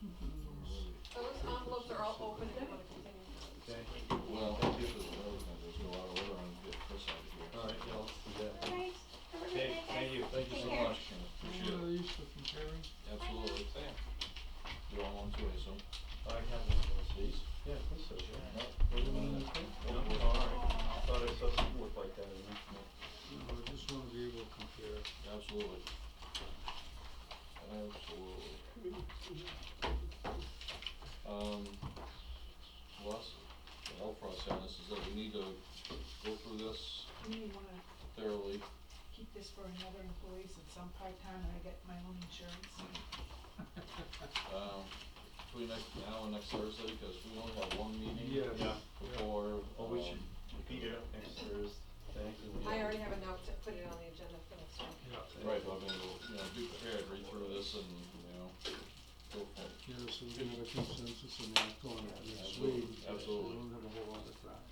Those envelopes are all open if you wanna continue. Okay. Well, thank you for the there's a lot of order on get Chris out of here. Alright, yeah, let's do that. Alright, have a good Okay, day, guys. thank you. Thank you so Take care. much, appreciate it. These for comparing? Absolutely, Sam. You don't want to, I assume? I have one of those. These? Yeah, I think so, yeah. No, put them in the thing. No, alright. Thought I saw something look like that in there. No, I just wanna be able to compare. Absolutely. Absolutely. Last, the help for us on this is that we need to go through this You may wanna thoroughly. keep this for another employee since I'm part-time and I get my own insurance. Between now and next Thursday, because we only have one meeting. Yeah. Yeah. Before. Well, we should be here next Thursday. I already have a note to put it on the agenda for next week. Yeah. Right, but I mean, we'll, be prepared, read through this and, go for it. Yeah, so we can have a consensus and act on it next Absolutely, week. absolutely. We don't have a whole lot of time.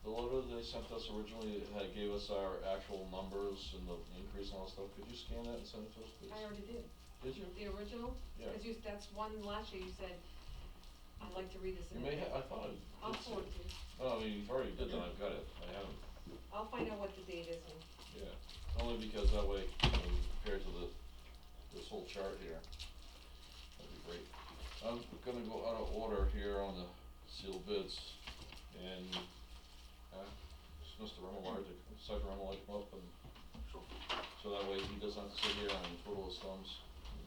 The letter they sent us originally gave us our actual numbers and the increase and all that stuff. Could you scan that and send it to us, please? I already did. Did you? The original? Yeah. Cause that's one last year you said, I'd like to read this You in. may I thought I I'll did see forward it. it to you. Oh, I mean, you've already did that, I've got it, I haven't, I'll find out what the date is and. yeah, only because that way, compared to this whole chart here, that'd be great. I'm gonna go out of order here on the sealed bids, and, Mr. Remillard, Sergeant Remillard to come up and, so that way he doesn't have to sit here and twiddle his thumbs and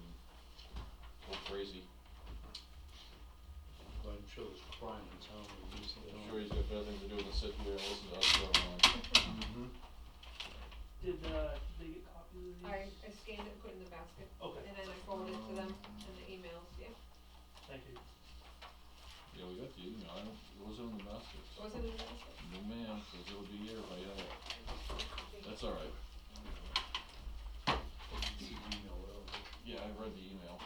go crazy. Well, I'm sure there's crime in town, we use it. I'm sure he's got better things to do than sit here and listen to us go on. Mm-hmm. Did they get copies of these? I scanned it and put it in the basket. Okay. And then I forwarded it to them in the emails, yeah. Thank you. Yeah, we got the email, I don't, it wasn't in the basket. Was it in the basket? No ma'am, cause it would be here if I had it. That's alright. Yeah, I read the email.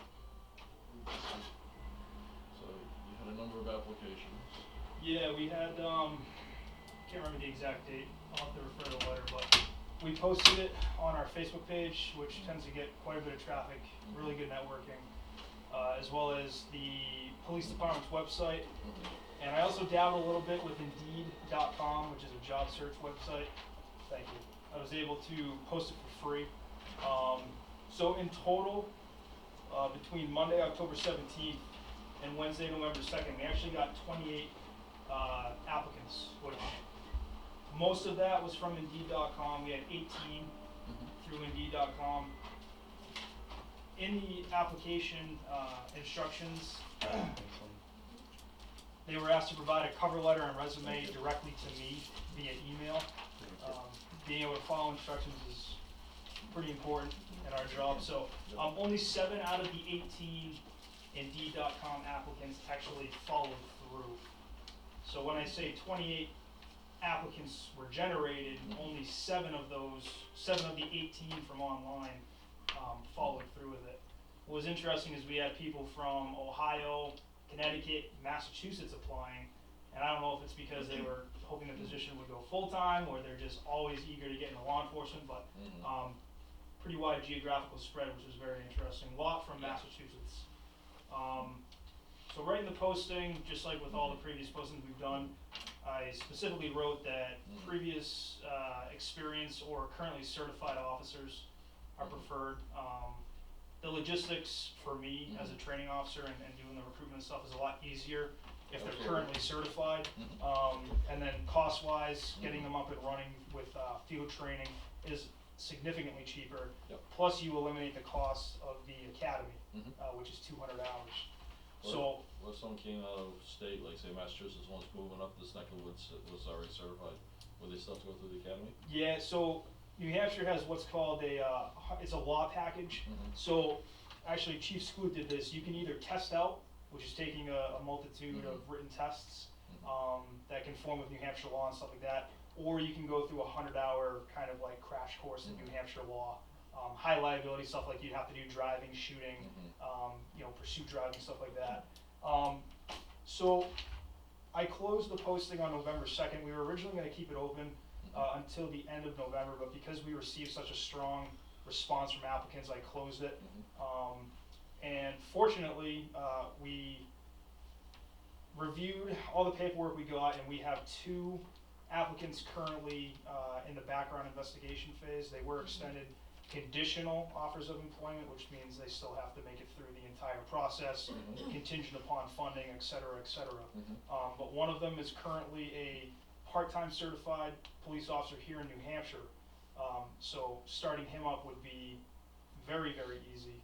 So, you had a number of applications. Yeah, we had, can't remember the exact date, I'll have to refer to the letter, but we posted it on our Facebook page, which tends to get quite a bit of traffic, really good networking, as well as the police department's website. And I also dabbled a little bit with Indeed.com, which is a job search website. Thank you. I was able to post it for free. So in total, between Monday, October 17th and Wednesday, November 2nd, we actually got 28 applicants, which most of that was from Indeed.com. We had 18 through Indeed.com. In the application instructions, they were asked to provide a cover letter and resume directly to me via email. Being able to follow instructions is pretty important in our job. So only 7 out of the 18 Indeed.com applicants actually followed through. So when I say 28 applicants were generated, only 7 of the 18 from online followed through with it. What was interesting is we had people from Ohio, Connecticut, Massachusetts applying, and I don't know if it's because they were hoping the position would go full-time or they're just always eager to get into law enforcement, but pretty wide geographical spread, which was very interesting. A lot from Massachusetts. So right in the posting, just like with all the previous postings we've done, I specifically wrote that previous experience or currently certified officers are preferred. The logistics for me as a training officer and doing the recruitment stuff is a lot easier if they're currently certified. And then cost-wise, getting them up and running with field training is significantly cheaper. Yep. Plus you eliminate the cost of the academy, which is 200 hours. So, Well, if someone came out of state, like say Massachusetts, one's moving up this neck of the woods that was already certified, would they still have to go through the academy? yeah, so New Hampshire has what's called it's a law package. So actually Chief Scoot did this. You can either test out, which is taking a multitude of written tests that conform with New Hampshire law and stuff like that, or you can go through a 100-hour kind of like crash course in New Hampshire law. High liability stuff like you'd have to do driving, shooting, pursuit driving, stuff like that. So I closed the posting on November 2nd. We were originally going to keep it open until the end of November, but because we received such a strong response from applicants, I closed it. And fortunately, we reviewed all the paperwork we got, and we have 2 applicants currently in the background investigation phase. They were extended conditional offers of employment, which means they still have to make it through the entire process, contingent upon funding, et cetera, et cetera. But one of them is currently a part-time certified police officer here in New Hampshire. So starting him up would be very, very easy.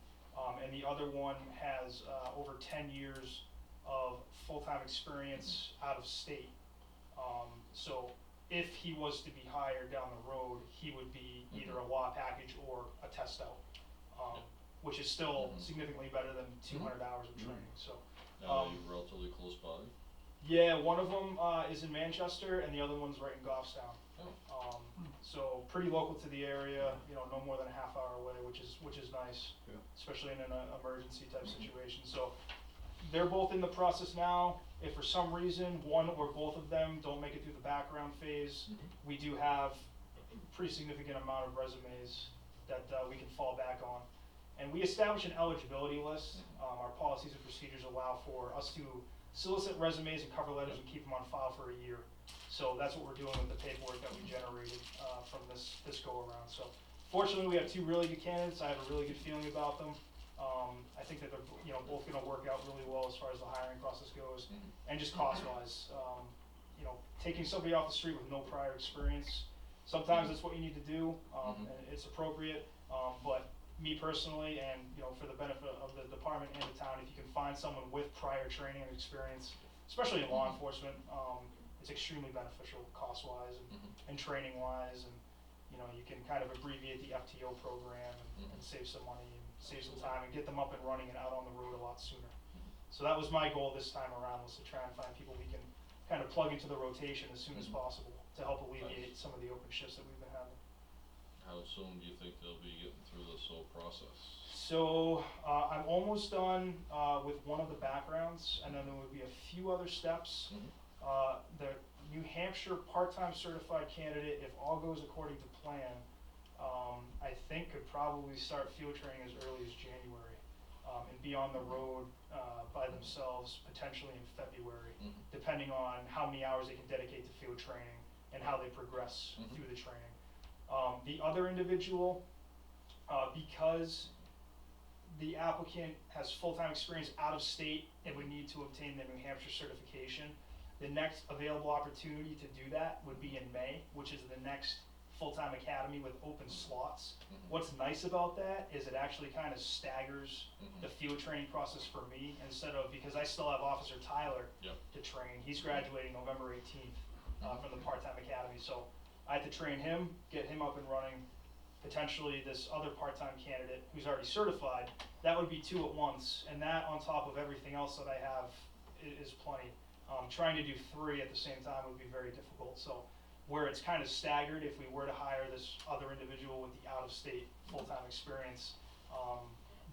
And the other one has over 10 years of full-time experience out of state. So if he was to be hired down the road, he would be either a law package or a test out, which is still significantly better than 200 hours of training. So, Now, are you relatively close by? yeah, one of them is in Manchester, and the other one's right in Goffstown. So pretty local to the area, you know, no more than a half hour away, which is nice, Yeah. especially in an emergency type situation. So they're both in the process now. If for some reason one or both of them don't make it through the background phase, we do have a pretty significant amount of resumes that we can fall back on. And we establish an eligibility list. Our policies and procedures allow for us to solicit resumes and cover letters and keep them on file for a year. So that's what we're doing with the paperwork that we generated from this go around. So fortunately, we have 2 really good candidates. I have a really good feeling about them. I think that they're both going to work out really well as far as the hiring process goes, and just cost-wise. Taking somebody off the street with no prior experience, sometimes that's what you need to do, and it's appropriate. But me personally, and for the benefit of the department and the town, if you can find someone with prior training and experience, especially in law enforcement, it's extremely beneficial cost-wise and training-wise, and you can kind of abbreviate the FTO program and save some money and save some time and get them up and running and out on the road a lot sooner. So that was my goal this time around, was to try and find people we can kind of plug into the rotation as soon as possible to help alleviate some of the open shifts that we've been having. How soon do you think they'll be getting through this whole process? So I'm almost done with one of the backgrounds, and then there would be a few other steps. The New Hampshire part-time certified candidate, if all goes according to plan, I think could probably start field training as early as January, and be on the road by themselves potentially in February, depending on how many hours they can dedicate to field training and how they progress through the training. The other individual, because the applicant has full-time experience out of state and would need to obtain the New Hampshire certification, the next available opportunity to do that would be in May, which is the next full-time academy with open slots. What's nice about that is it actually kind of staggers the field training process for me, instead of, because I still have Officer Tyler to train. He's graduating November 18th from the part-time academy, so I have to train him, get him up and running. Potentially this other part-time candidate who's already certified, that would be 2 at once, and that on top of everything else that I have is plenty. Trying to do 3 at the same time would be very difficult. So where it's kind of staggered, if we were to hire this other individual with the out-of-state full-time experience,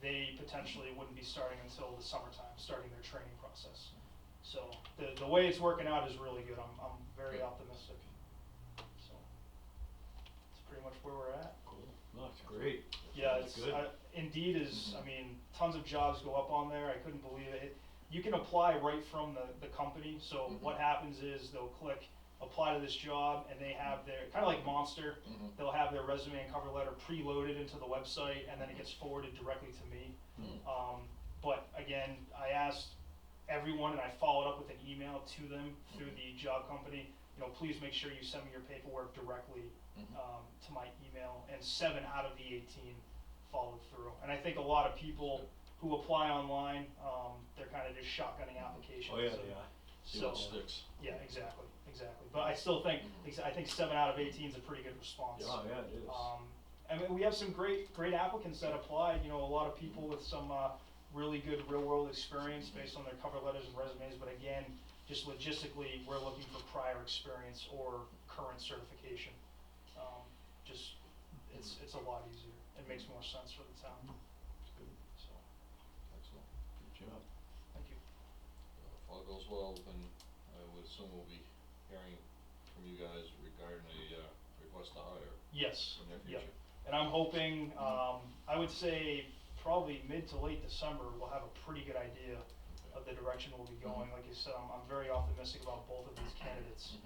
they potentially wouldn't be starting until the summertime, starting their training process. So the way it's working out is really good. I'm very optimistic. So that's pretty much where we're at. Cool. No, it's great. Yeah, That's it's, good. Indeed is, I mean, tons of jobs go up on there. I couldn't believe it. You can apply right from the company. So what happens is they'll click apply to this job, and they have their, kind of like Monster, they'll have their resume and cover letter preloaded into the website, and then it gets forwarded directly to me. But again, I asked everyone, and I followed up with an email to them through the job company, please make sure you send me your paperwork directly to my email, and 7 out of the 18 followed through. And I think a lot of people who apply online, they're kind of just shotgunning applications. Oh, yeah, yeah. See what sticks. Yeah, exactly. But I still think, I think 7 out of 18 is a pretty good response. Oh, yeah, it is. I mean, we have some great applicants that applied, a lot of people with some really good real-world experience based on their cover letters and resumes, but again, just logistically, we're looking for prior experience or current certification. It's a lot easier. It makes more sense for the town. Good. So, Excellent. Good job. thank you. If all goes well, then I would assume we'll be hearing from you guys regarding a request to hire Yes. in the near Yep. future. And I'm hoping, I would say probably mid to late December, we'll have a pretty good idea of the direction we'll be going. Like you said, I'm very optimistic about both of these candidates,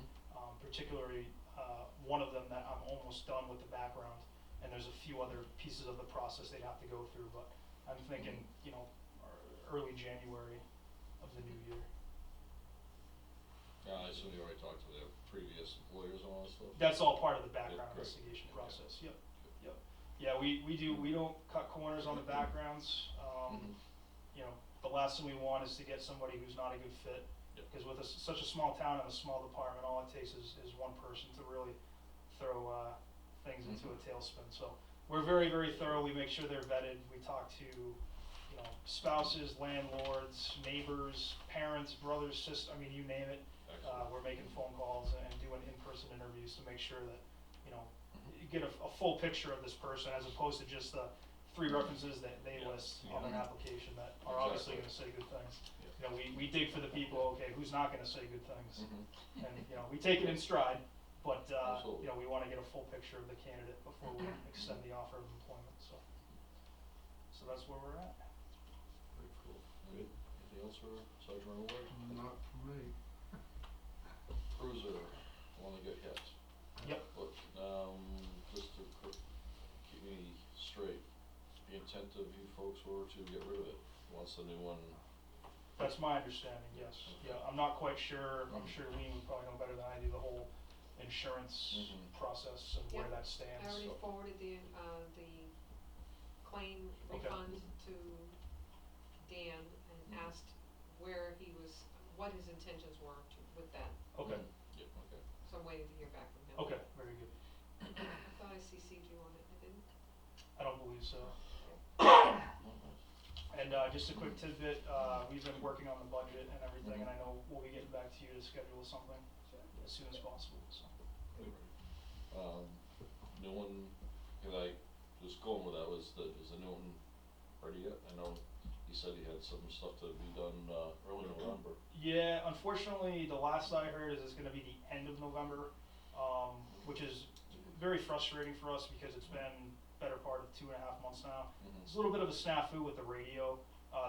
particularly one of them that I'm almost done with the background, and there's a few other pieces of the process they'd have to go through, but I'm thinking, you know, early January of the new year. Yeah, I assume you already talked to their previous employers and all that stuff? That's all part of the background great. investigation Okay. process, yep, yep. Yeah, we don't cut corners on the backgrounds, you know, the last thing we want is to get somebody who's not a good fit. Yep. Cause with such a small town and a small department, all it takes is one person to really throw, things into a tailspin, so. We're very, very thorough, we make sure they're vetted, we talk to, you know, spouses, landlords, neighbors, parents, brothers, sisters, I mean, you name it. Excellent. We're making phone calls and doing in-person interviews to make sure that, you know, you get a full picture of this person as opposed to just the 3 references that they Yeah. list on an Yeah. application that are obviously Exactly. gonna say good things. Yeah. You know, we dig for the people, okay, who's not gonna say good things? Mhm. And, you know, we take it in stride, but, Absolutely. you know, we wanna get a full picture of the candidate before we extend the offer of employment, so. So that's where we're at. Very cool. Good. Anything else for Sergeant Ward? Not for me. Cruiser, wanna get hit. Yep. Look, just to keep me straight, the intent of you folks were to get rid of it once the new one. That's my understanding, yes. Okay. Yeah, I'm not quite sure, I'm sure Lean would probably know better than I do, the whole insurance process and where Yep. that stands, I already so. forwarded the claim Okay. refund to Dan and asked where he was, what his intentions were with that, Okay, Yep, okay. so I'm waiting to hear back from him. okay, very good. I thought I CC'd you on it, I didn't? I don't believe so. Oh, And, just a quick tidbit, we've been working on the budget and everything, and I know we'll be getting back to you to schedule something as soon as possible, so. New one, can I just go with that, is the new one ready yet? I know he said he had some stuff to be done, early November. Yeah, unfortunately, the last I heard is it's gonna be the end of November, which is very frustrating for us because it's been better part of 2.5 months now. It's a little bit of a snafu with the radio.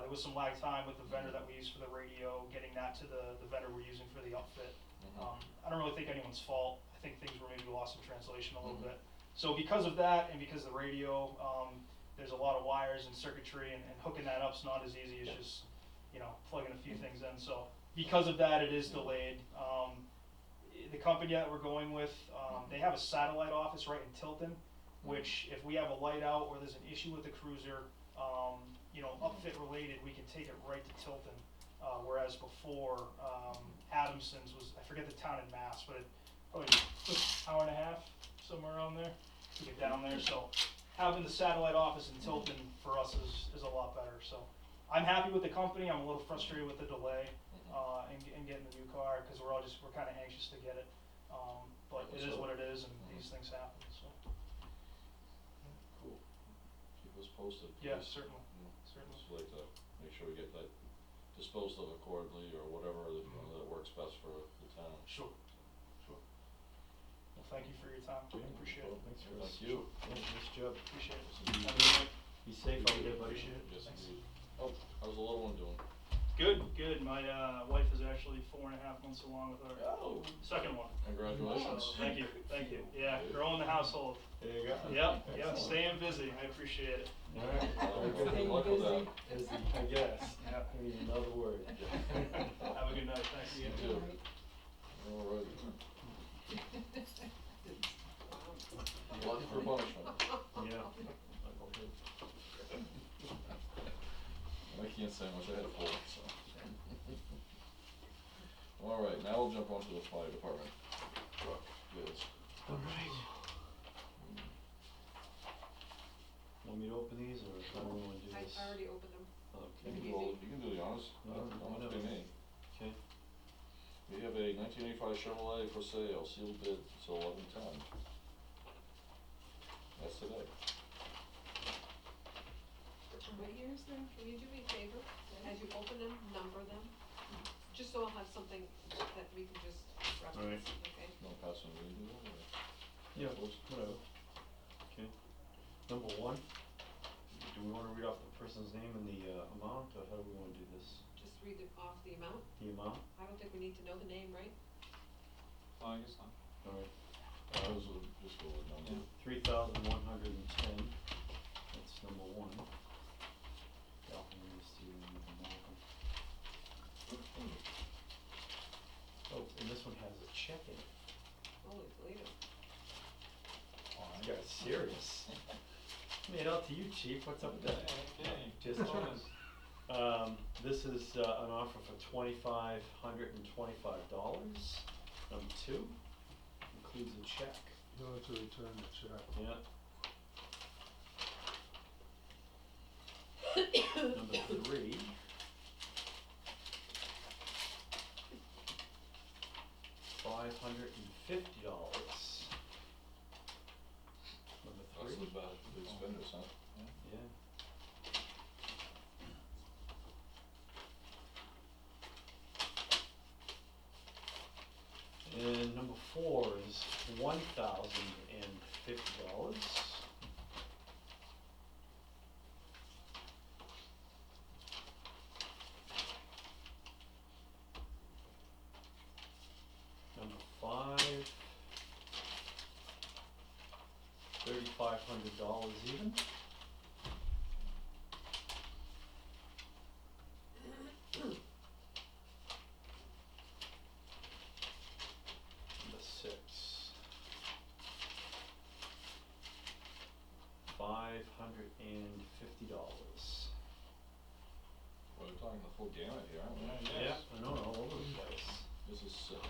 There was some lag time with the vendor that we use for the radio, getting that to the vendor we're using for the upfit. I don't really think anyone's fault. I think things were maybe lost in translation a little bit. So because of that and because of the radio, there's a lot of wires and circuitry and hooking that up's not as easy as just, you know, plugging a few things in. So because of that, it is delayed. The company that we're going with, they have a satellite office right in Tilton, which if we have a light out or there's an issue with the cruiser, you know, upfit related, we can take it right to Tilton. Whereas before, Adamson's was, I forget the town in Mass, but it probably took an hour and a half, somewhere around there, to get down there. So having the satellite office in Tilton for us is a lot better. So I'm happy with the company. I'm a little frustrated with the delay in getting the new car because we're kind of anxious to get it. But it is what it is, and these things happen. So Cool. Keep us posted, yeah, please. certainly. Just like to make sure we get that disposed of accordingly or whatever, that works best for the town. Sure. Sure. Well, thank you for your time. I appreciate it. Thanks, Chris. Thank you. Yeah, nice job. Appreciate it. Yes, Have a good night. Be safe out there, buddy. Appreciate it. Yes, Thanks. indeed. Oh, how's the little one doing? Good, good. My wife is actually 4.5 months along with our Oh, second one. congratulations. So, thank you, thank you. Yeah, growing the household. There you go. Yep, staying busy. I appreciate it. Alright. Good luck with that. Busy, I guess. Yeah. I mean, another word. Have a good night. Thanks. You too. Alright. Luck for punishment. Yeah. I can't say much, I had a full, so. Alright, now we'll jump onto the fire department truck bids. Alright. Want me to open these, or how do we wanna do I this? already opened them. Okay. You can do you can do the honors, No, don't have to whatever. be me. Okay. We have a 1985 Chevrolet for sale, sealed bid, till 11/10. That's today. What year is them? Can you do me a favor? As you open them, number them, just so I'll have something that we can just reference, okay? No passing the lead over there. Yeah, Close. whatever. Okay. Number 1. Do we wanna read off the person's name and the, amount, or how do we wanna do this? Just read it off the amount. The amount? I don't think we need to know the name, right? Oh, I guess not. Alright. Those will just go with number. 3,110, that's number one. Dalton is to Malcolm. Oh, and this one has a check in it. Holy Toledo. You guys serious? Made out to you, chief, what's up with that? Okay. Just joking. This is, an offer for $2,525. Number two, includes a check. You'll have to return the check. Yeah. Number three. $550. Number That's three. about big spenders, huh? Yeah. And number four is $1,050. Number five, $3,500 even. Number six, $550. Well, we're talking the full gamut here, aren't we? Yeah, I know, all over the place. This is six.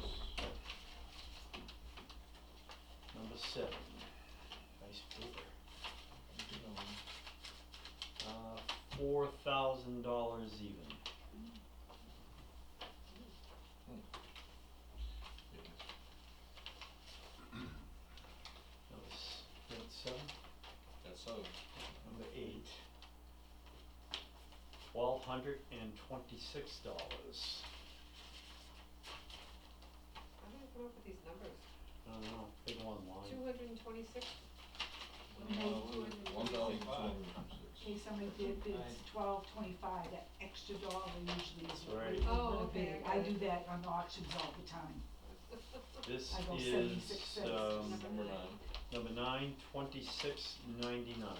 Number seven, nice paper. $4,000 even. That's seven. That's so. Number eight, $1,226. How do you come up with these numbers? I don't know, big one line. 226? $1,226. In case somebody did bids Right. 12.25, that extra dollar usually is what Right. we Oh, wanna okay, bid. I I got do it. that on auctions all the time. This I go is, 76 cents. Number nine. number nine, $26.99.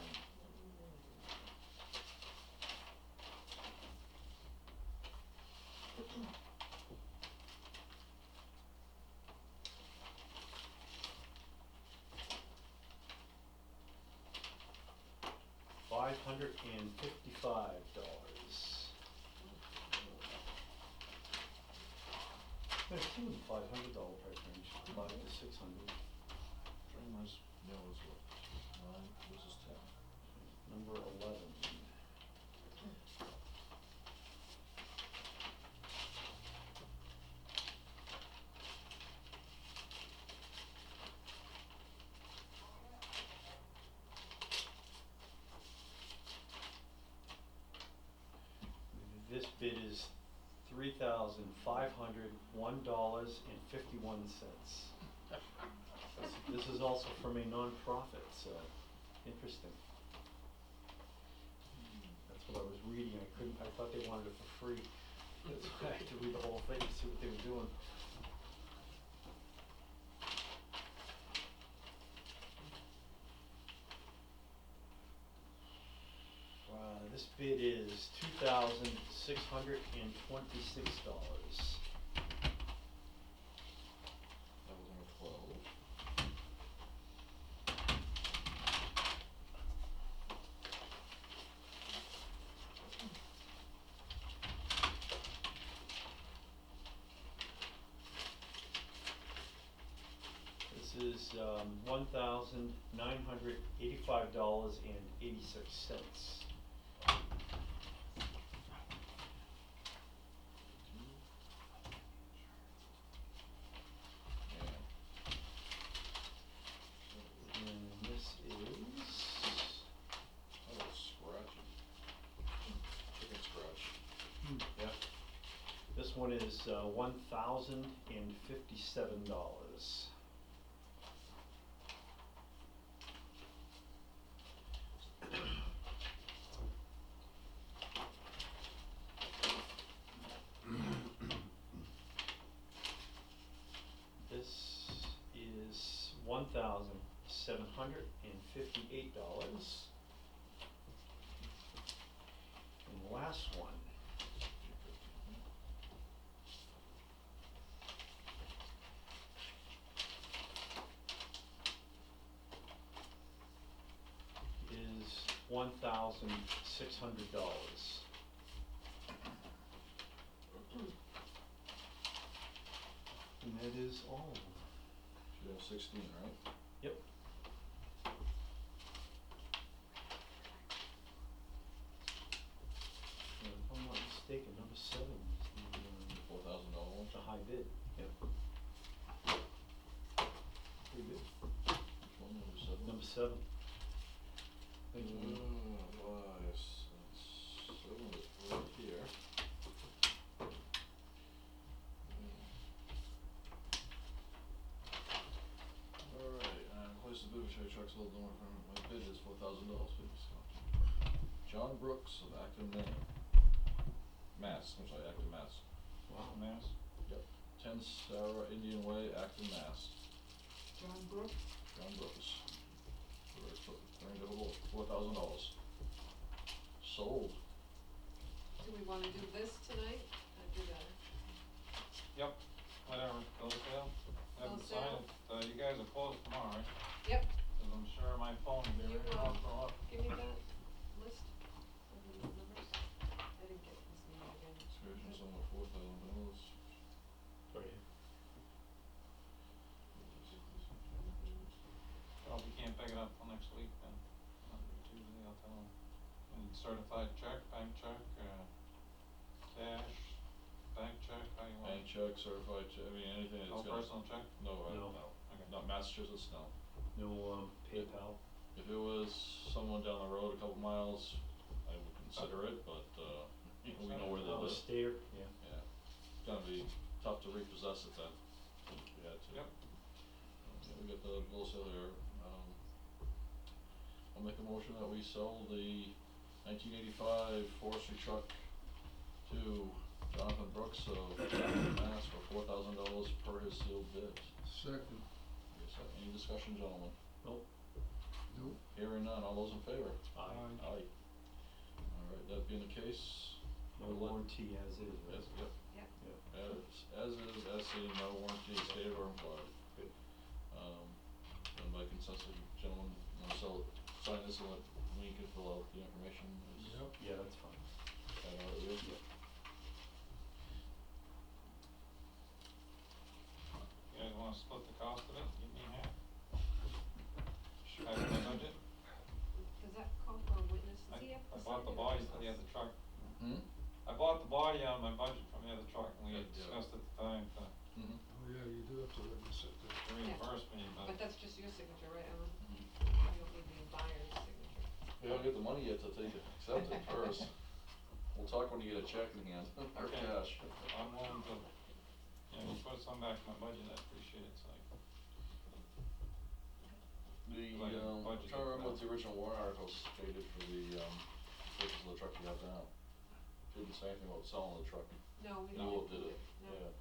$555. There's two in the $500 price range, 5 to 600. Dreamers, no, is what? Nine, this is 10. Number 11. This bid is $3,501.51. This is also from a nonprofit, so interesting. That's what I was reading. I thought they wanted it for free. That's why I had to read the whole thing to see what they were doing. This bid is $2,626. That was number 12. This is $1,985.86. And this is, Oh, scratchy. Chicken scratch. yeah, this one is $1,057. $158. And the last one is $1,600. And that is all of them. You have 16, right? Yep. And if I'm not mistaken, number 7 is $4,000 one. the high bid. Yep. Pretty good. Which one, number 7? Number 7. Thank you. Yes, that's 7 is right here. Alright, place the bid for cherry trucks, little more, my bid is $4,000, please. John Brooks of Acton, Maine. Mass, I'm sorry, Acton, Mass. Wow. Mass? Yep, 10 Sarah Indian Way, Acton, Mass. John Brook, John Brooks. $4,000. Sold. Do we wanna do this tonight? I'd do that. Yep, whatever, bill of sale, haven't Bill of sale? signed it, you guys are closed tomorrow, right? Yep, 'Cause I'm sure my phone will be You, ready to throw up. give me that list of the numbers. I didn't get this meeting again. Excursion sum of $4,000. Right here. Well, if you can't pick it up till next week, then Monday or Tuesday, I'll tell them. And certified check, bank check, cash, bank check, how you want Bank it? check, certified check, I mean, anything that's No gonna. personal check? No, No. no, Okay. not Massachusetts, no. No PayPal. If it was someone down the road a couple miles, I would consider it, but, we know where they Out of live. state, yeah. Yeah, it's gonna be tough to repossess it then, if we had to. Yep. Yeah, we got the bill of sale here, I'll make a motion that we sell the 1985 forestry truck to Jonathan Brooks of Mass for $4,000 per his sealed bid. Second. Yes, any discussion, gentlemen? Nope. Nope. Hearing none, all those in favor? Aye. Aye. Alright, that being the case, No we'll let- warranty as is, right? Yes, yep, Yep. Yep. as is, as seen, no warranty, stated or implied. Good. And by consensus, gentlemen, wanna sign this and let me can fill out the information, is Yep. Yeah, that's fine. that all right with you? Yep. You guys wanna split the cost of it, give me half? Half my budget? Does that call for a witness? Does he have I to bought the sign it or body just for the us? other truck. Hmm? I bought the body out of my budget from the other truck, and we had Yeah. discussed at the time to Mm-hmm. Oh, yeah, you do have to witness it there. reimburse me, But that's just your signature, right, Ellen? Mm-hmm. You don't need the buyer's signature. We don't get the money yet to take it, accept it first. We'll talk when you get a check in hand, or Okay. cash. I'm willing to, you put some back in my budget, I appreciate it, so. The, Like I'm budget trying to remember what the amount. original warrant article stated for the, purchase of the truck you have now. Didn't say anything about selling the truck. No, we No, don't. did it? No. Yeah.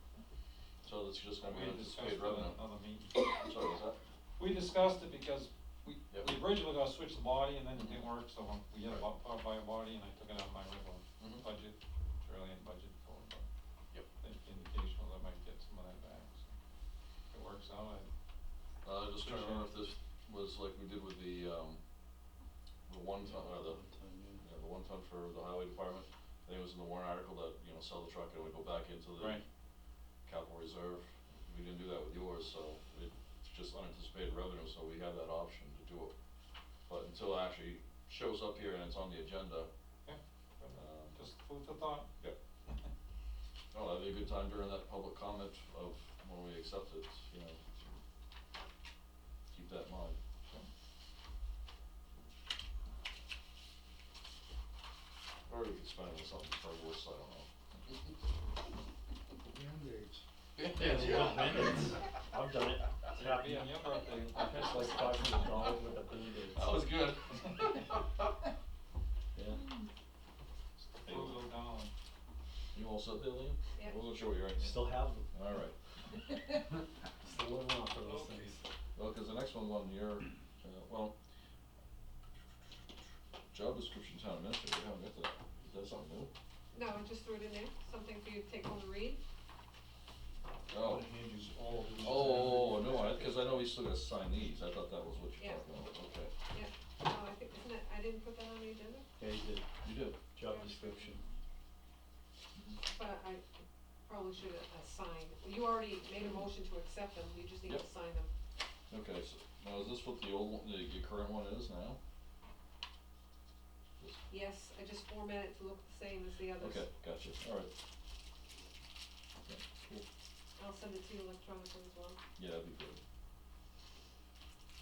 So that's just gonna be We discussed anticipated it at revenue. another meeting. Sorry, was that? We discussed it because we Yep. originally gonna switch the body and then it didn't work, so we had to Right. buy a body and I took it out of my regular Mhm. budget, which really ain't budget for, but. Yep. I think the indication was I might get some of that back, so. If it works out, Just trying to remember if this was like we did with the one ton, the one ton for the highway department. I think it was in the warrant article that, sell the truck and it would go back into the Right. capital reserve. We didn't do that with yours, so it's just unanticipated revenue, so we have that option to do it. But until it actually shows up here and it's on the agenda, just food for thought. yep. Oh, that'd be a good time during that public comment of when we accept it, keep that in mind, so. Or we could spend it on something for worse, I don't know. Band-Aids. Yeah, Band-Aids. I've done it. It's It'll happened. be on your birthday. It's like $500 with a Band-Aid. That was good. Yeah. Frugal dollar. You all set there, Liam? Yeah. I wasn't sure what you're writing. Still have them. Alright, Still living on for those Okay. things. well, cause the next one's on your Well, job description town administrator, we haven't got to that. Is that something new? No, I just threw it in there, something for you to take home and read. Oh. Hand you all these. Oh, no, cause I know we still gotta sign these, I thought that was what you're Yeah. talking about, okay. Yeah, no, I think, isn't it, I didn't put that on the agenda, Yeah, you did, You did? job description. but I probably should have assigned. You already made a motion to accept them, you just need to Yep. sign them. Okay, so, now is this what the old one, your current one is now? This- Yes, I just formatted it to look the same as the others. Okay, gotcha, alright. Okay, cool. I'll send it to you electronically as well. Yeah, that'd be good.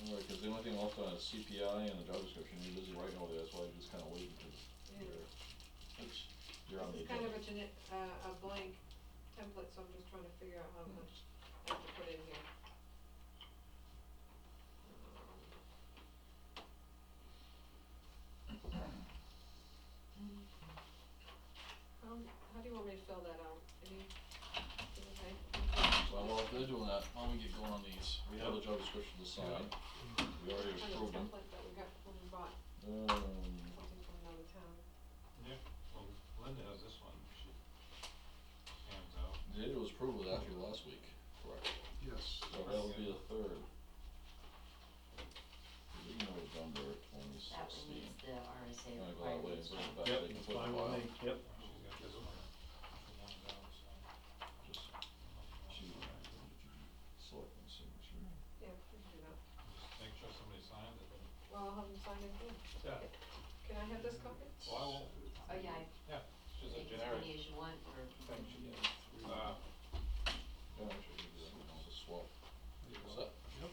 Alright, cause the only thing left on is CPI and the job description, you're busy writing over there, that's why you're just kinda waiting, cause you're on the This is agenda. kind of a blank template, so I'm just trying to figure out how much I have to put in here. How do you want me to fill that out? Okay. Well, while they're doing that, why don't we get going on these? We have the job description to sign, we already Kind of approved them. template that we got when we bought Um, something from another town. Yeah, well, Linda has this one, she hands out. Data was approved with after last week, correct? Yes. So that would be the third. We know Dunbarton, twenty That one sixteen. needs the RSA I'm gonna go that way and requirements, bring it right? back, Yep, they can it's put it in fine the with file. me, yep. She's got this one, one's out, so. Just, she, selectman signature. Yeah, we can do that. Just make sure somebody signs it, and, Well, I'll have them sign it too. yeah, Can I have this copy? well, I won't, Oh, yeah, yeah, she's a take as generic many as you want for. thing, she, Yeah, actually, you can do that, it's a swap. What's that? Yep.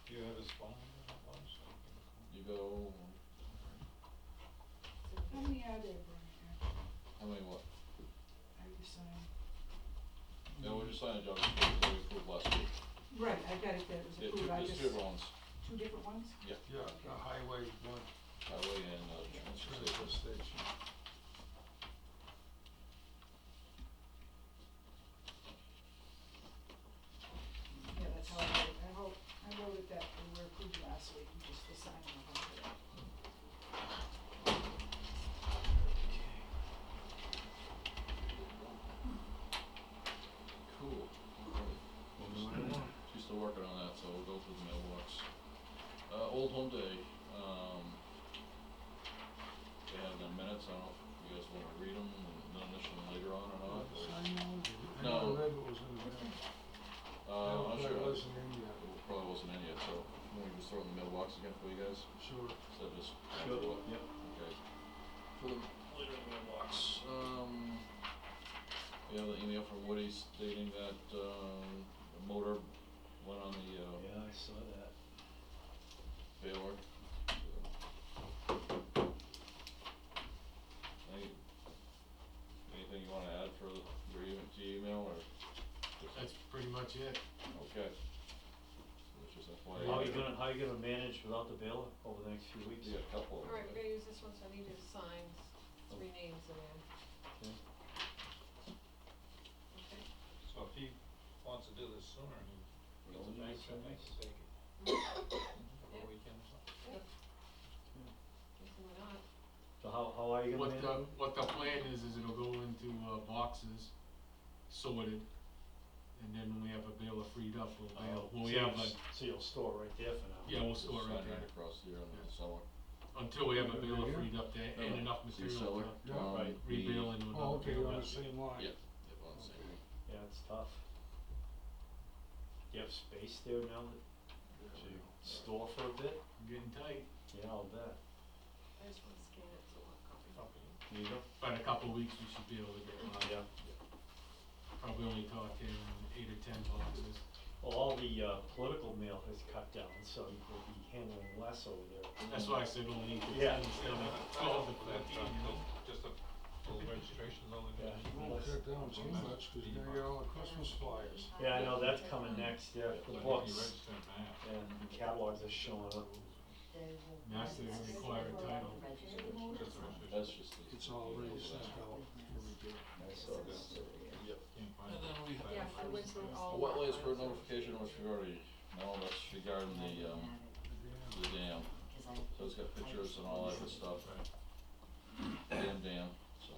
do you have his phone number that one, so you can call? You go, How many are there, Brian? how many what? Are you signing? No, we're just signing job description that we approved last week. Right, I got it, that was Yeah, approved, I there's just, two different ones, two different ones? yeah, Yeah, the highway one, highway and, transfer transfer station. station. Yeah, that's how I wrote it that they were approved last week, and just the signing of them today. Cool, alright. She's still working on that, so we'll go through the mailbox. Old Home Day, they have the minutes, I don't know if you guys wanna read them and then initial them later on or not, or. Sign one? I No. never read what was in there. I'm not sure. That wasn't in yet. It probably wasn't in yet, so you wanna just throw it in the mailbox again for you guys? Sure. So just. Sure, do it? yep. Okay. For the later in the mailbox, we have an email from Woody stating that, the motor went on the, Yeah, I saw that. baler. Anything you wanna add for your email or? That's pretty much it. Okay. So it's just FYI. How you gonna manage without the bailiff over the next few weeks? Yeah, a couple of them. Alright, we're gonna use this one, so I need you to sign 3 names in there. Okay. Okay? So if he wants to do this sooner, he gets a Don't bank use check, the he can take it Yeah. over the weekend or something. Yep. Why not? So how are you gonna manage? What the plan is it'll go into, boxes, sorted, and then when we have a baler freed up, we'll bail, when we have a, So you'll store right there for now? yeah, we'll store it right Sign there. right across here on the Yeah. cellar. Until we have a baler Here? freed up there and enough See material cellar? to Yeah. Right. rebail into another Oh, okay, baler. on the same line. Yep, yep, on the same one. Yeah, it's tough. Do you have space there now to store for a bit? Getting tight, Yeah, I'll bet. I just wanna scan it, so I'll copy. You go? but in a couple of weeks, we should be able to get by. Yeah. Probably only talking 8 or 10 boxes. Well, all the, political mail has cut down, so you will be handling less over there. That's why I said only 8 to 10 Yeah. instead of That'll 12 to help with that 14, truck, you know? just a little registration's only Yeah. gonna. Won't cut down too much, cause you're gonna get all the Christmas flyers. Yeah, I know, that's coming next, yeah, the Like books you register in Mass. and the catalogs are showing up. Mass didn't require a title. Just a registration. That's just the. It's already sent out for review. I saw that. Yep. Can't buy And then we have Yeah, I went through a all. wetlands for files. notification, which we already know, that's regarding the dam. So it's got pictures and all that good stuff. Dam, so,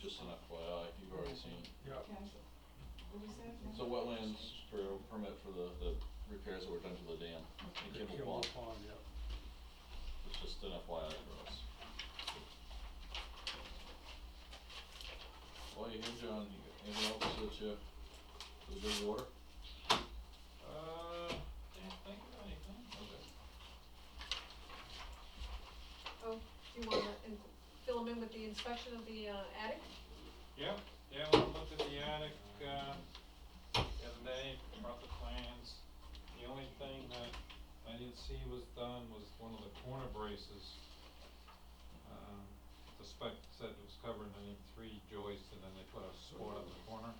just an FYI, you've already seen. Yeah. Okay. What was that now? So wetlands for a permit for the repairs that were done to the dam in Kimball Pond. Yeah. It's just an FYI for us. While you're here, John, you got anything else that you, was in the order? Can't think of anything. Okay. Oh, do you wanna fill them in with the inspection of the attic? Yep, yeah, I looked at the attic, the other day, brought the plans. The only thing that I didn't see was done was one of the corner braces. The spec said it was covered underneath 3 joists, and then they put a support on the corner.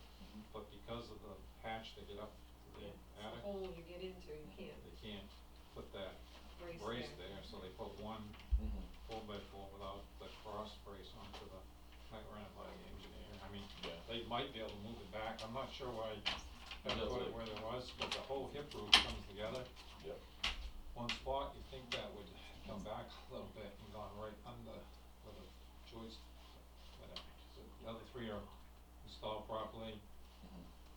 But because of the hatch to get up to the It's a attic, hole you get into, you can't they can't put that brace brace there. there, so they put one Mm-hmm. 4x4 without the cross brace onto the, I ran it by the engineer. I mean, Yeah. they might be able to move it back, I'm not sure why I does put it like- where there was, but the whole hip roof comes together. Yep. One spot, you think that would come back a little bit and gone right under where the joist, whatever. So the other 3 are installed properly,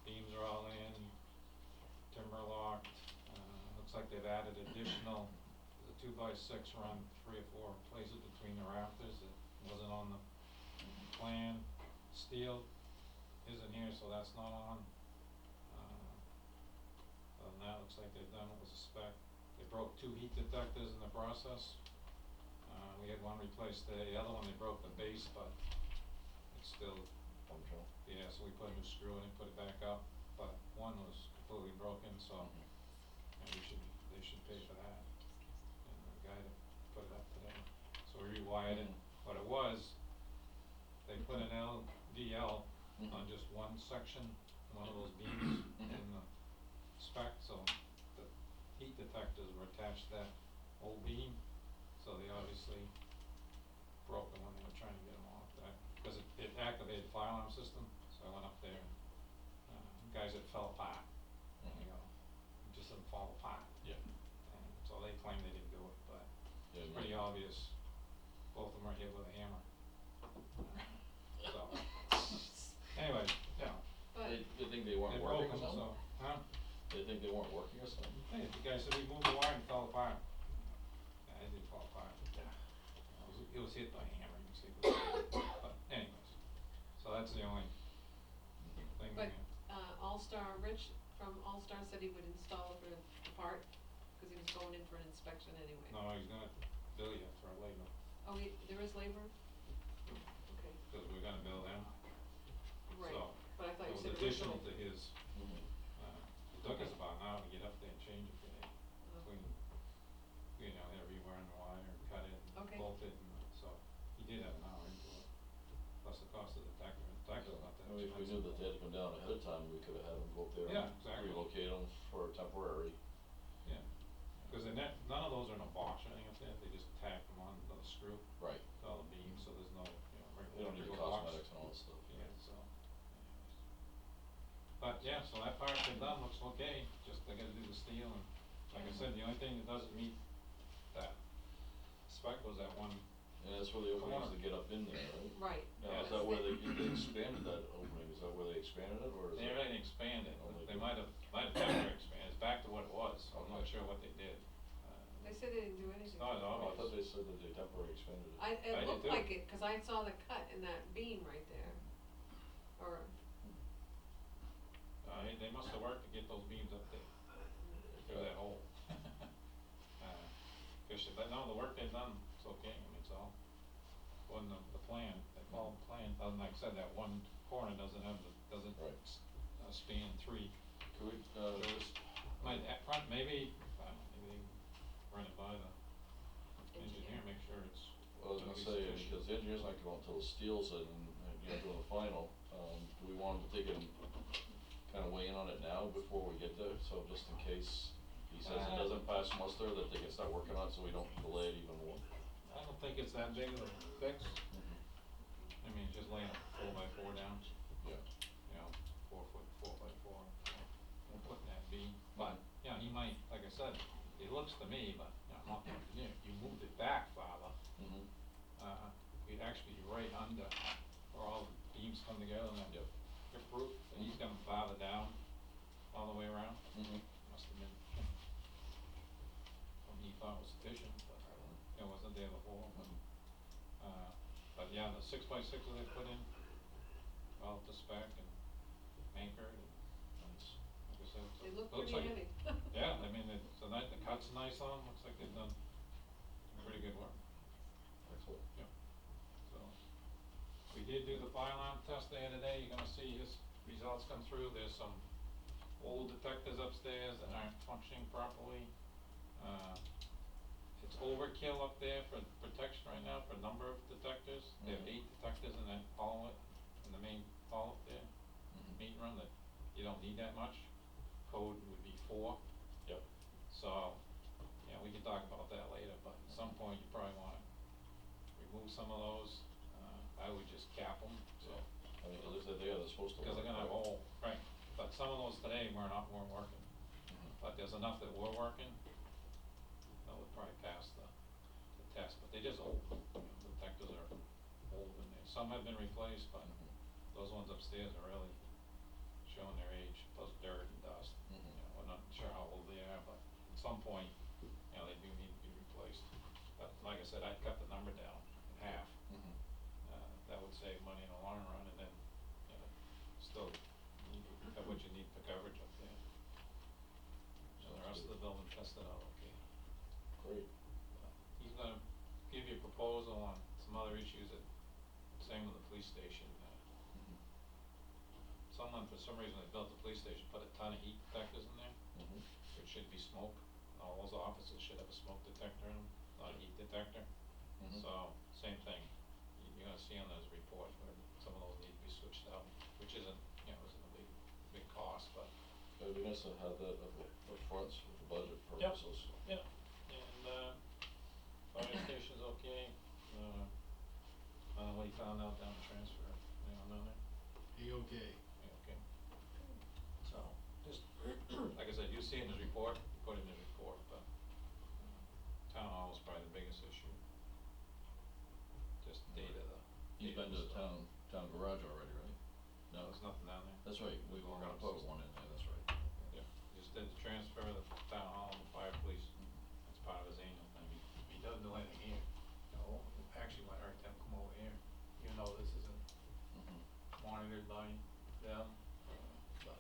beams are all in, timber locked, looks like they've added additional, the 2x6 run 3 or 4 places between the rafters that wasn't on the plan. Steel isn't here, so that's not on. Other than that, looks like they've done what was a spec. They broke 2 heat detectors in the process. We had one replaced today, the other one they broke the base, but it's still, Functional. yeah, so we put a new screw in and put it back up, but one was completely broken, so, and they should pay for that. And the guy that put it up today, so we rewired it. What it was, they put an LVL on just one section, one of those beams in the spec, so the heat detectors were attached to that old beam, so they obviously broke them when they were trying to get them off that, because it activated the fire alarm system, so I went up there and, guys, it fell apart, you know, it just didn't fall apart. Yeah. And so they claim they didn't do it, but Yeah, it's pretty obvious, both of them are hit with a hammer. So, anyway, yeah, But, They think they weren't they broke working them, or something? so, huh? They think they weren't working or something? Hey, the guy said he moved the wire and fell apart. Yeah, it didn't fall apart. It was hit by a hammer, you can see. But anyways, so that's the only thing. but, All-Star, Rich from All-Star said he would install for the part, cause he was going in for an inspection anyway. No, he's gonna bill you for labor, Oh, there is labor? Okay, cause we're gonna bill them. right, So, but I thought it you was said additional originally. to his, it took us about an hour to get up there and change it today. Between, you know, rerun the wire, cut it, Okay. bolt it, and so, he did have an hour into it. Plus the cost of the detector, not that I mean, if we knew that they had to come down ahead of time, we could've had them go up there Yeah, and exactly. relocate them for temporary. Yeah, cause none of those are in a box or anything up there, they just tack them on with a screw Right. to all the beams, so there's no, you know, They don't need regular box. cosmetics and all that stuff. Yeah, so, anyways. But yeah, so that part's been done, looks okay, just they gotta do the steel, and like I said, the only thing that doesn't meet that spec was that one. And that's where the opening is Corner. to get up in there, right? Right. Now, is that where they expanded that opening, is that where they expanded it, or is it? They already expanded, Oh, they they did. might have temporarily expanded, it's back to what it was, I'm not sure what they did. They said they didn't do anything. It's not Oh, I thought obvious. they said that they temporarily expanded it. It I did looked too. like it, cause I saw the cut in that beam right there, or, They must have worked to get those beams up there, through that hole. But no, the work they've done, it's okay, I mean, it's all, on the plan, they call the plan, like I said, that one corner doesn't Right. span 3. Could we, just, Might, front, maybe, I don't know, maybe they run it by the engineer, make sure it's I was gonna gonna be say, sufficient. because the engineer's not going until the steel's in and, you know, doing the final, do we want him to take and kinda weigh in on it now before we get there, so just in case he says it doesn't pass muster, that they can start working on it, so we don't delay it even more? I don't think it's that big of a fix. I mean, just laying a 4x4 down. Yeah. 4 foot, 4x4, and putting that beam, but, you know, he might, like I said, it looks to me, but, you know, I'm not the engineer, you moved it back farther, Mhm. you'd actually be right under where all the beams come together and that Yep. hip roof, and he's gonna farther down all the way around. Mhm. Must have been, something he thought was sufficient, but it wasn't there before, but yeah, the 6x6 that they put in, all up to spec and anchored, and it's, like I said, it's They look looks pretty like, heavy. yeah, I mean, it's a nice, the cut's nice on 'em, looks like they've done pretty good work, Excellent. yeah, so. We did do the fire alarm test there today, you're gonna see his results come through, there's some old detectors upstairs that aren't functioning properly. It's overkill up there for protection right now for a number of detectors, they have 8 detectors in that hall, in the main hall up there, meeting room, that you don't need that much, code would be 4. Yep. So, yeah, we can talk about that later, but at some point you probably wanna remove some of those, I would just cap them, so. I mean, cause if they're supposed to work. Because they're gonna have right? all, right, but some of those today weren't working, but there's enough that were working, that would probably pass the test, but they just old, you know, the detectors are old in there, some have been replaced, but those ones upstairs are really showing their age, plus dirt and dust. You know, we're not sure how old they are, but at some point, you know, they do need to be replaced. But like I said, I'd cut the number down in half. That would save money in the long run, and then, you know, still need to have what you need for coverage up there. And the rest of the building tested out okay. Great. He's gonna give you a proposal on some other issues that, same with the police station. Someone, for some reason, they built the police station, put a ton of heat detectors in there. It should be smoke, all those offices should have a smoke detector in them, not a heat detector. So, same thing, you're gonna see on those reports where some of those need to be switched out, which isn't, you know, isn't a big cost, but. It'd be nice to have that up front for the budget Yep. purposes. Yeah, and, fire station's okay, what he found out down the transfer, anyone know that? A-okay. Yeah, okay. So, just, like I said, you see in his report, you put it in his report, but, town hall is probably the biggest issue. Just data, He's been to the town garage already, right? No, there's nothing down there. that's right, we were gonna put one in there, that's right. Yeah, just did the transfer of the town hall and the fire police, that's part of his annual thing, he doesn't do anything here. No, actually might hurt to have him come over here, even though this isn't monitored by them, but,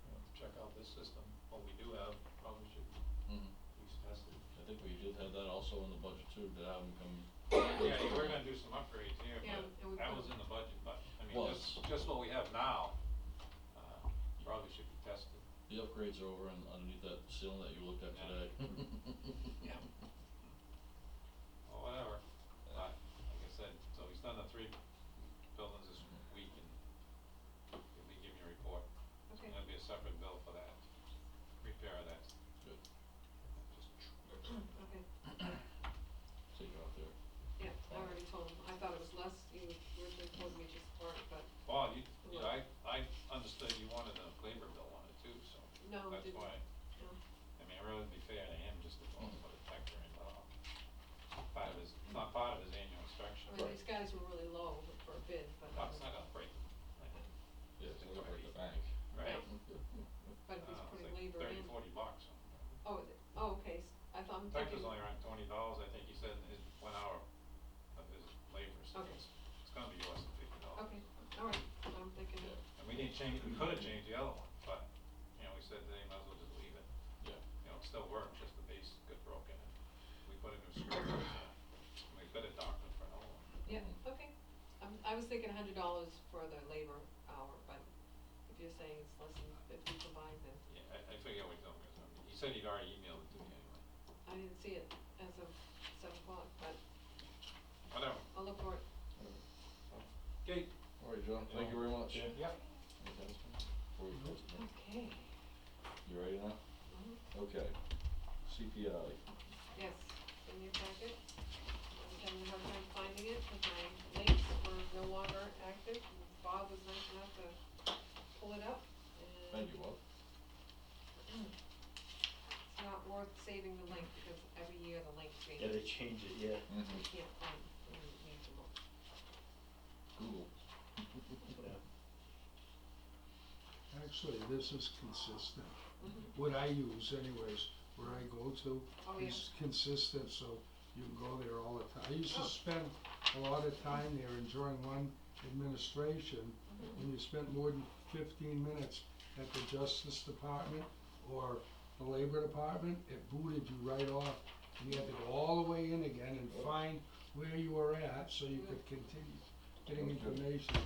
you know, to check out this system, what we do have, probably should at least test it. I think we did have that also in the budget too, to have him come. Yeah, we're gonna do some upgrades here, Yeah, but and we that put- was in the budget, but, I mean, Was. just what we have now, probably should be tested. The upgrades are over and underneath that ceiling that you looked at Yeah. today. Yeah. Or whatever, but, like I said, so he's done the 3 buildings this week, and he'll be giving you a report. Okay. And there'll be a separate bill for that, repair of that. Good. Just, Okay, Take it out there. yeah, I already told him, I thought it was less, you originally told me just for it, but well, you know, I understood you wanted a labor bill on it too, so. No, That's didn't. why, no. I mean, it really would be fair to him just to put a detector in, part of his, not part of his annual inspection. I mean, these guys were really low for a bid, but. Well, it's not gonna break, right? Yeah, it's gonna break the bank. Right? But if he's putting labor in. It's like $30-40. Oh, is it? Oh, okay, I thought, I'm Detector's thinking. only around $20, I think he said in his 1 hour of his labor, so Okay. it's gonna be less than $50. Okay, alright, so I'm thinking, And we didn't change, we could've changed the other one, but, you know, we said today, might as well just leave it. Yeah. You know, it still works, just the base got broken, and we put a new screw in it, so we could've docked it for another one. yeah, okay. I was thinking $100 for the labor hour, but if you're saying it's less than 50 combined, then Yeah, I forget what he told me, he said he'd already emailed it to me anyway, I didn't see it as of 7 o'clock, but whatever. I'll look for it. Okay. All right, John, thank you very much. Yep. Okay. Before we close it, Okay. you ready now? Okay. CPI. Yes, in your packet. I was having a hard time finding it because my links were no longer active. And Bob was nice enough to pull it up and. Thank you, Bob. It's not worth saving the link because every year the link changes. Yeah, they change it, yeah. We can't find, we need to look. Google. Yeah. Actually, this is consistent. Mhm. What I use anyways, where I go to, Oh, is consistent, so you can go there all the time. I used Oh. to spend a lot of time there, and during one administration, when you spent more than 15 minutes at the Justice Department or the Labor Department, it booted you right off. And you had to go all the way in again and find where you were at so you could continue getting That's good. information.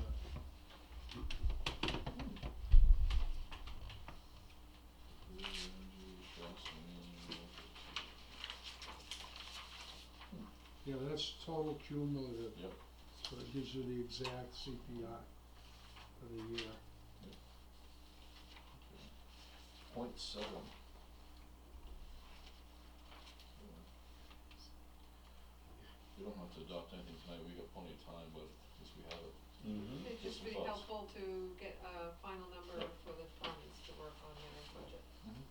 Yeah, that's total cumulative, Yep. so it gives you the exact CPI for the year. .7. We don't have to adopt anything tonight, we got plenty of time, but at least we have it. Mm-hmm. It'd just Just be some thoughts. helpful to get a final number Yep. for the departments to work on their budget. Mhm.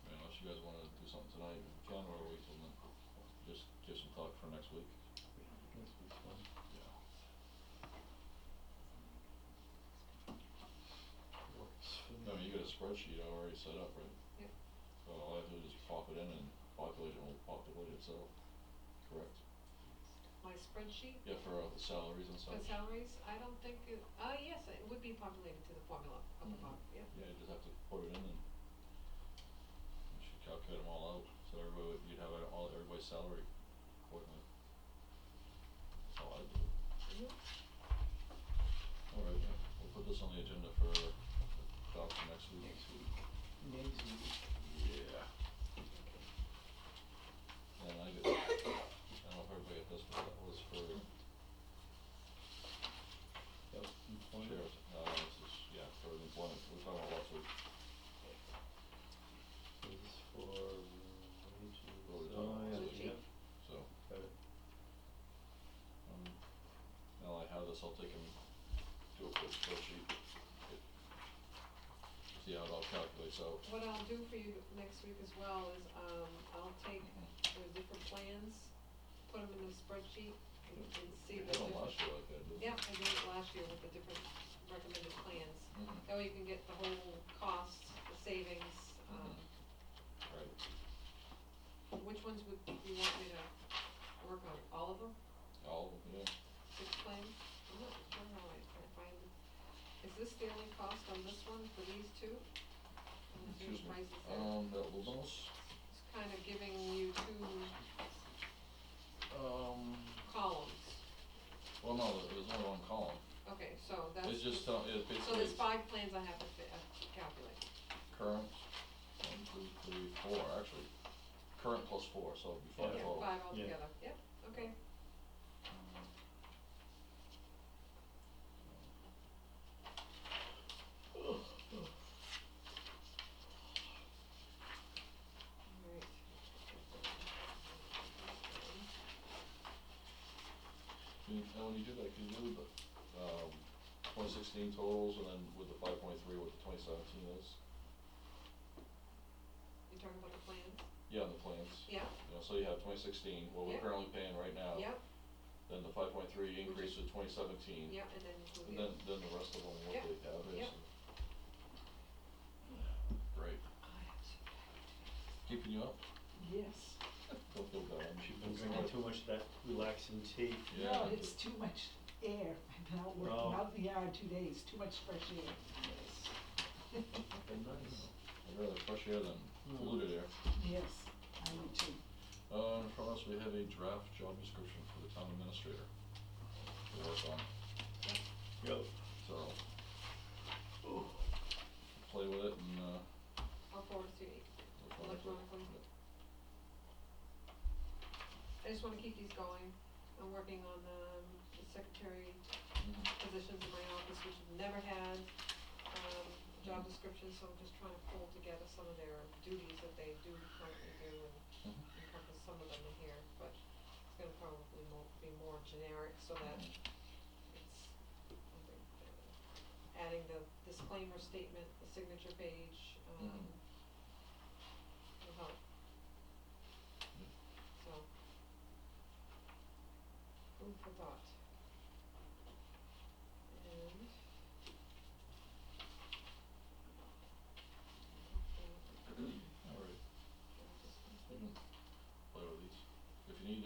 Unless you guys wanna do something tonight, we can, or wait till just give some thought for next week. Next week's fine. Yeah. Works for No, me. you got a spreadsheet already set up, right? Yep. So all I have to do is pop it in and populate it will populate itself, correct? My spreadsheet, Yeah, for the salaries and for such. salaries, I don't think it, yes, it would be populated to the formula up Mhm. above, yeah. Yeah, you just have to put it in and you should calculate them all out, so everybody, you'd have everybody's salary accordingly. That's how I do it. Mhm. Alright, yeah, we'll put this on the agenda for adoption next week. Next week. Next week. Yeah. And I don't know if everybody got this, but that was for Yep, employment. sheriff, this is, yeah, for the employment, we're talking about lots of, This is for wages. What we're talking Oh, about, yeah, so cheap. yeah, so, got it. now I have this, I'll take and do a quick spreadsheet. See how it all calculates out. What I'll do for you next week as well is, I'll take the different plans, put them in the spreadsheet and see You the had one different. last year like that, didn't you? Yeah, I did it last year with the different recommended plans. Mhm. That way you can get the whole cost, the savings, Right. which ones would you want me to work on, all of them, All, yeah. 6 plans? I'm not sure how I can't find it. Is this the only cost on this one for these two? And the Excuse me, prices there? that Lubos, It's kind of giving you 2 columns. well, no, there's only one column. Okay, so that's. It's just, it's basically. So there's 5 plans I have to calculate. Current, 1, 2, 3, 4, actually, current plus 4, so it'd be 5 Yeah, total. 5 Yeah. altogether, yep, okay. Alright. And when you do that, can you do the, 2016 totals and then with the 5.3 what the 2017 is? You're talking about the plans? Yeah, the plans. Yeah, You know, so you have 2016, what we're Yeah. currently paying right now. yep, Then the 5.3 increase to 2017. yeah, and then include And the. then the rest of them, what Yep, they have is. yep. Great. Keeping you up? Yes. Don't feel bad. You've been drinking too much of that relaxing tea. Yeah. No, it's too much air. I've been out working Oh. out in the yard 2 days, too much fresh air. Been nice. I'd rather fresh air than polluted air. Yes, I do too. In front of us, we have a draft job description for the town administrator to work on, Yep. so. Play with it and, I'll forward it to you we'll find it. electronically. I just wanna keep these going. I'm working on, the secretary Mhm. positions in my office, which have never had, job descriptions, so I'm just trying to pull together some of their duties that they do currently do and Mhm. encompass some of them in here, but gonna probably be more generic, so that Mhm. it's, I think, adding the disclaimer statement, the signature page, Mhm. will help. Yeah. So, food for thought. And. Alright, you can play with these. If you need,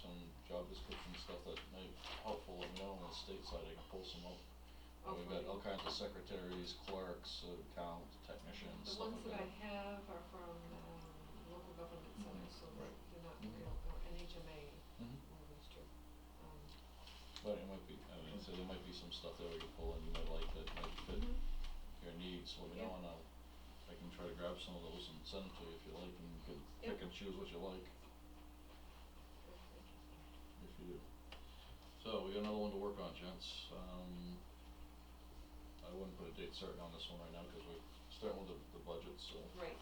some job description stuff that might be helpful, let me know. On the state side, I can pull some up. We've got all kinds of secretaries, clerks, account technicians, The stuff ones like that that. I have are from, local government centers, so Right. they're not Mhm. real, or NHMA, Mhm. one of those two. But it might be, I mean, so there might be some stuff there we can pull in you might like that might fit Mhm. your needs, let me Yeah. know, and I can try to grab some of those and send them to you if you like, and you can Yeah. pick and choose what you like, Okay. if you do. So, we got another one to work on, gents, I wouldn't put a date certain on this one right now, cause we're starting with the budget, so, Right,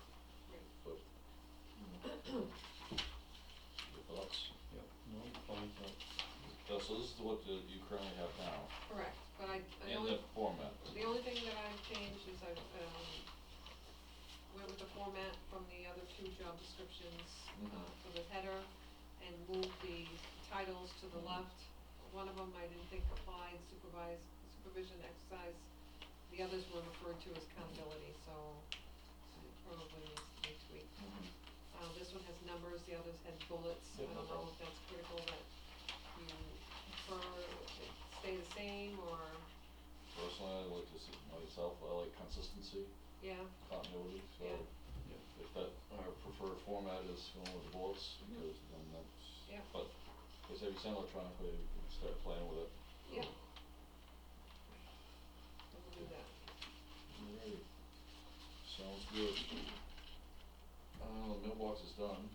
right. but, your thoughts? Yep, no, fine, so. So this is what you currently have now, Correct, but I in only, that format. the only thing that I've changed is I've, went with the format from the other two job descriptions, Mhm. for the header, and moved the titles to the Mhm. left. One of them I didn't think applied, supervision exercise, the others were referred to as accountability, so it probably needs to be tweaked. Mhm. This one has numbers, the others had bullets, Yeah, I no don't know problem. if that's critical that you prefer it stay the same, or, Personally, I like to see myself, I like consistency, yeah, continuity, so Yeah. if that, our preferred format is going with the bullets, Mhm. because then that's, Yeah. but, cause if you send electronically, you can start playing with it. yeah. So we'll do that. Alrighty, sounds good. The mailbox is done.